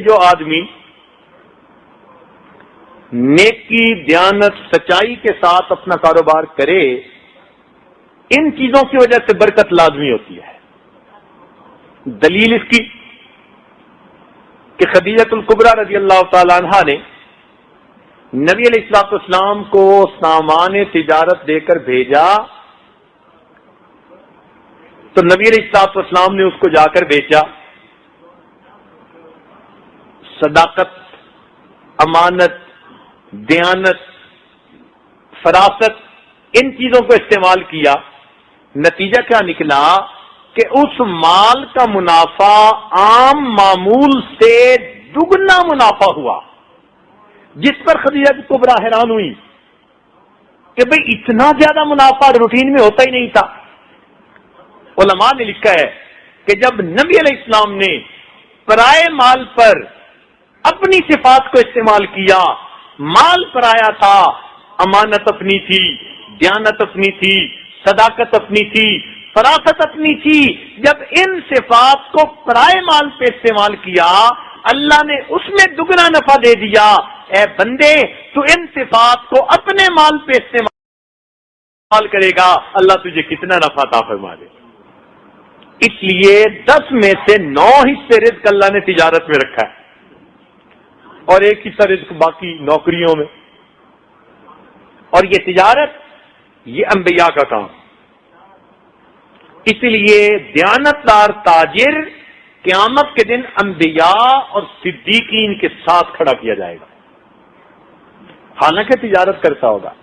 جو آدمی نیکی، دیانت، سچائی کے ساتھ اپنا کاروبار کرے، ان چیزوں کی وجہ سے برکت لازمی ہوتی ہے۔ دلیل اس کی کہ خدیجہ الکبریٰ رضی اللہ تعالی عنہا نے نبی علیہ الصلوۃ والسلام کو سامان تجارت دے کر بھیجا تو نبی علیہ الصلوۃ والسلام نے اس کو جا کر بیچا۔ صداقت، امانت، دیانت، فراست، ان چیزوں کو استعمال کیا۔ نتیجہ کیا نکلا کہ اس مال کا منافع عام معمول سے دگنا منافع ہوا، جس پر خدیجہ کبریٰ حیران ہوئی کہ بھئی اتنا زیادہ منافع روٹین میں ہوتا ہی نہیں تھا۔ علماء نے لکھا ہے کہ جب نبی علیہ السلام نے پرائے مال پر اپنی صفات کو استعمال کیا، مال پرایا تھا، امانت اپنی تھی، دیانت اپنی تھی، صداقت اپنی تھی، فراست اپنی تھی، جب ان صفات کو پرائے مال پہ استعمال کیا، اللہ نے اس میں دگنا نفع دے دیا۔ اے بندے، تو ان صفات کو اپنے مال پہ استعمال کرے گا، اللہ تجھے کتنا نفع عطا فرما دے۔ اس لیے 10 میں سے 9 حصے رزق اللہ نے تجارت میں رکھا ہے، اور 1 حصہ رزق باقی نوکریوں میں۔ اور یہ تجارت، یہ انبیاء کا کام۔ اس لیے دیانتدار تاجر قیامت کے دن انبیاء اور صدیقین کے ساتھ کھڑا کیا جائے گا، حالانکہ تجارت کرتا ہوگا۔